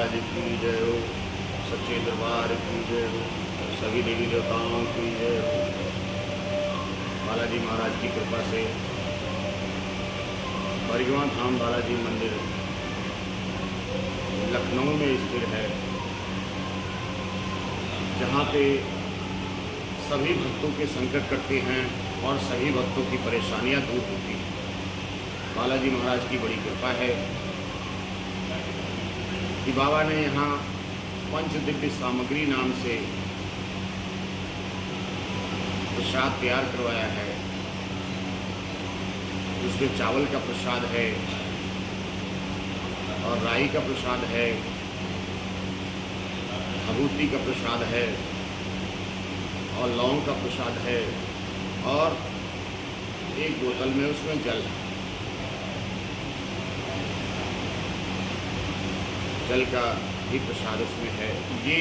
महाराज की जय हो, सच्चे दरबार की जय हो, सभी देवी देवताओं की जय हो। बालाजी महाराज की कृपा से बरगवां धाम बालाजी मंदिर लखनऊ में स्थित है, जहाँ पे सभी भक्तों के संकट कटते हैं और सभी भक्तों की परेशानियाँ दूर होती हैं। बालाजी महाराज की बड़ी कृपा है कि बाबा ने यहाँ पंच दिव्य सामग्री नाम से प्रसाद तैयार करवाया है। उसमें चावल का प्रसाद है और राई का प्रसाद है, भभूति का प्रसाद है और लौंग का प्रसाद है, और एक बोतल में उसमें जल है। जल का भी प्रसाद उसमें है। ये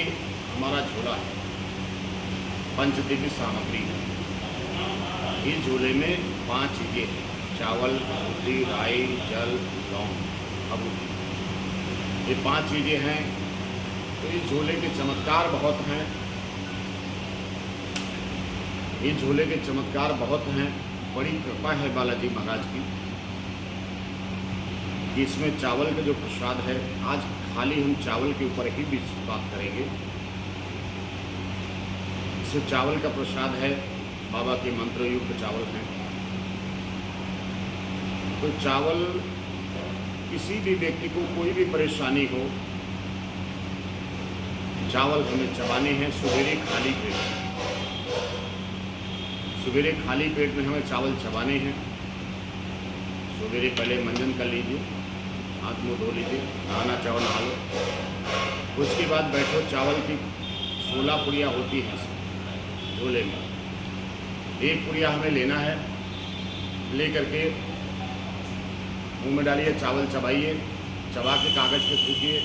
हमारा झोला है, पंचदिव्य सामग्री। इस झोले में 5 चीज़ें हैं: चावल, भभूति, राई, जल, लौंग, भभूति। ये 5 चीज़ें हैं। तो इस झोले के चमत्कार बहुत हैं। इस झोले के चमत्कार बहुत हैं। बड़ी कृपा है बालाजी महाराज की कि इसमें चावल का जो प्रसाद है, आज खाली हम चावल के ऊपर ही भी बात करेंगे। इसमें चावल का प्रसाद है, बाबा के मंत्र युक्त चावल हैं। तो चावल, किसी भी व्यक्ति को कोई भी परेशानी हो, चावल हमें चबाने हैं सवेरे खाली पेट। सवेरे खाली पेट में हमें चावल चबाने हैं। सवेरे पहले मंजन कर लीजिए, हाथ मुँह धो लीजिए, नहाना चाहो नहा लो। उसके बाद बैठो। चावल की 16 पुड़िया होती हैं झोले में। एक पुड़िया हमें लेना है, ले करके मुंह में डालिए, चावल चबाइए, चबा के कागज़ पे थूकिए।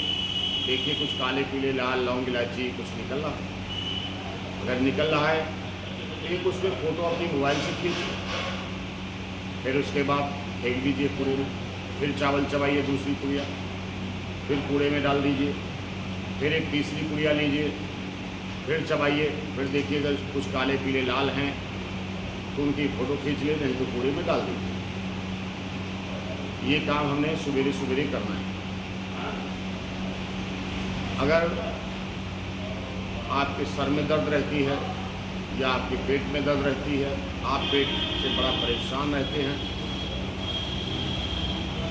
देखिए कुछ काले पीले लाल लौंग इलायची कुछ निकल रहा है। अगर निकल रहा है तो एक उसमें फ़ोटो अपनी मोबाइल से खींचिए, फिर उसके बाद फेंक दीजिए कूड़े में। फिर चावल चबाइए दूसरी पुड़िया, फिर कूड़े में डाल दीजिए। फिर एक तीसरी पुड़िया लीजिए, फिर चबाइए। फिर देखिए अगर कुछ काले पीले लाल हैं तो उनकी फ़ोटो खींच ले, नहीं तो कूड़े में डाल दीजिए। ये काम हमने सवेरे सवेरे करना है। अगर आपके सर में दर्द रहती है या आपके पेट में दर्द रहती है, आप पेट से बड़ा परेशान रहते हैं,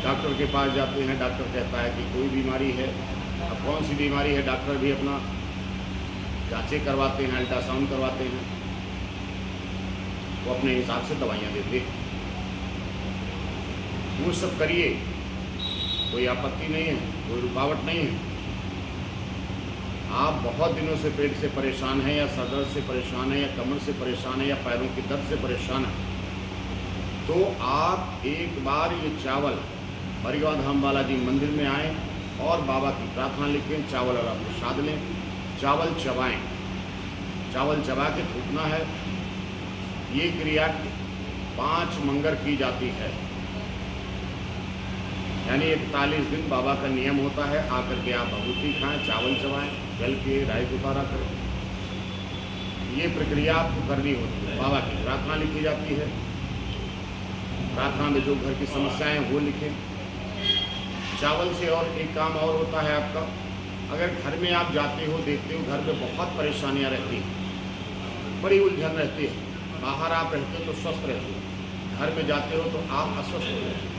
डॉक्टर के पास जाते हैं, डॉक्टर कहता है कि कोई बीमारी है। अब कौन सी बीमारी है, डॉक्टर भी अपना जांचें करवाते हैं, अल्ट्रासाउंड करवाते हैं, वो अपने हिसाब से दवाइयाँ देते हैं। वो सब करिए, कोई आपत्ति नहीं है, कोई रुकावट नहीं है। आप बहुत दिनों से पेट से परेशान हैं, या सर दर्द से परेशान है, या कमर से परेशान है, या पैरों की दर्द से परेशान है, तो आप एक बार ये चावल बरगवां धाम बालाजी मंदिर में आएँ और बाबा की प्रार्थना लिखें, चावल और प्रसाद लें, चावल चबाएँ। चावल चबा के थूकना है। ये क्रिया 5 मंगर की जाती है, यानी 41 दिन बाबा का नियम होता है। आकर के आप भभूति खाएं, चावल चबाएं, जल पिए, राई गुब्बारा करें। ये प्रक्रिया आपको करनी होती है। बाबा की प्रार्थना लिखी जाती है। प्रार्थना में जो घर की समस्याएं हैं वो लिखें। चावल से और एक काम और होता है आपका, अगर घर में आप जाते हो, देखते हो घर में बहुत परेशानियां रहती हैं, बड़ी उलझन रहती है। बाहर आप रहते हो तो स्वस्थ रहते हो, घर में जाते हो तो आप अस्वस्थ हो जाते हो।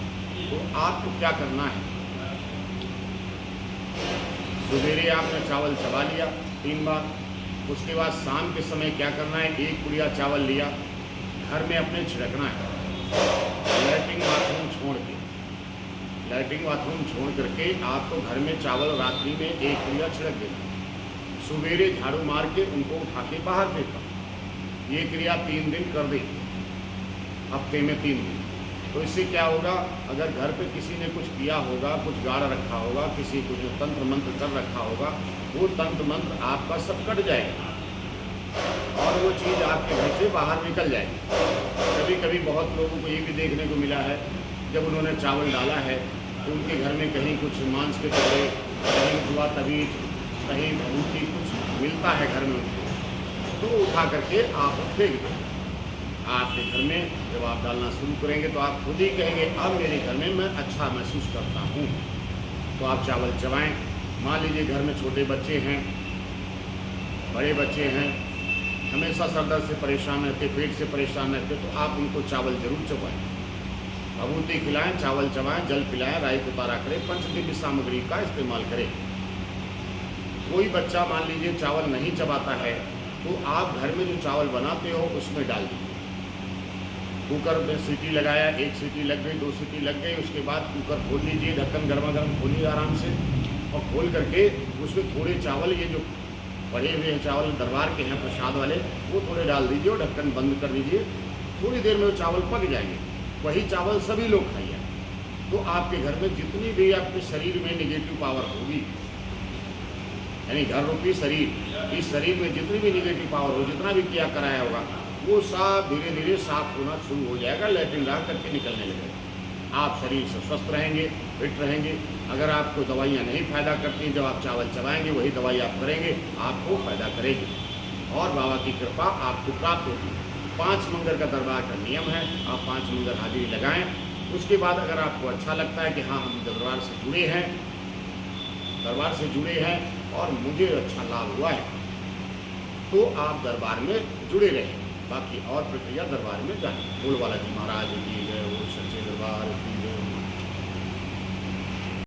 तो आपको क्या करना है, सवेरे आपने चावल चबा लिया 3 बार। उसके बाद शाम के समय क्या करना है, 1 पुड़िया चावल लिया, घर में अपने छिड़कना है। लैट्रिन बाथरूम छोड़ के, लैट्रिन बाथरूम छोड़ करके आपको घर में चावल रात्रि में 1 पुड़िया छिड़क देना। सवेरे झाड़ू मार के उनको उठा के बाहर फेंका। ये क्रिया 3 दिन कर दें, हफ्ते में 3 दिन। तो इससे क्या होगा, अगर घर पे किसी ने कुछ किया होगा, कुछ गाड़ रखा होगा, किसी को जो तंत्र मंत्र कर रखा होगा, वो तंत्र मंत्र आपका सब कट जाएगा और वो चीज़ आपके घर से बाहर निकल जाएगी। कभी कभी बहुत लोगों को ये भी देखने को मिला है, जब उन्होंने चावल डाला है तो उनके घर में कहीं कुछ मांस के टुकड़े कहीं जुआ तबीज, कहीं भभूति कुछ मिलता है घर में उनको, तो उठा करके आप फेंक दें। आपके घर में जब आप डालना शुरू करेंगे तो आप खुद ही कहेंगे अब मेरे घर में मैं अच्छा महसूस करता हूँ। तो आप चावल चबाएँ। मान लीजिए घर में छोटे बच्चे हैं, बड़े बच्चे हैं, हमेशा सर दर्द से परेशान रहते, पेट से परेशान रहते, तो आप उनको चावल जरूर चबाएँ। भभूति खिलाएं, चावल चबाएं, जल पिलाएं, राई पुतारा करें, पंचगव्य सामग्री का इस्तेमाल करें। कोई बच्चा मान लीजिए चावल नहीं चबाता है तो आप घर में जो चावल बनाते हो उसमें डाल दीजिए। कुकर में सीटी लगाया, 1 सीटी लग गई, 2 सीटी लग गई, उसके बाद कुकर खोल लीजिए, ढक्कन गर्मा गर्म खोलिए आराम से, और खोल करके उसमें थोड़े चावल, ये जो पड़े हुए चावल दरबार के हैं प्रसाद वाले, वो थोड़े डाल दीजिए और ढक्कन बंद कर दीजिए। थोड़ी देर में वो चावल पक जाएंगे। वही चावल सभी लोग खाइए। तो आपके घर में जितनी भी आपके शरीर में नेगेटिव पावर होगी, यानी घर रूपी शरीर, इस शरीर में जितनी भी नेगेटिव पावर हो, जितना भी किया कराया होगा, वो सब धीरे धीरे साफ होना शुरू हो जाएगा, लैट्रिन राह करके निकलने लगेगा। आप शरीर से स्वस्थ रहेंगे, फिट रहेंगे। अगर आपको दवाइयाँ नहीं फ़ायदा करती, जब आप चावल चबाएंगे वही दवाई आप करेंगे, आपको फ़ायदा करेगी और बाबा की कृपा आपको प्राप्त होगी। 5 मंगर का दरबार का नियम है, आप 5 मंगर हाजिरी लगाएं। उसके बाद अगर आपको अच्छा लगता है कि हाँ हम दरबार से जुड़े हैं, और मुझे अच्छा लाभ हुआ है, तो आप दरबार में जुड़े रहें। बाकी और प्रक्रिया दरबार में जाएं। बोल बालाजी महाराज की जय, वो सच्चे दरबार की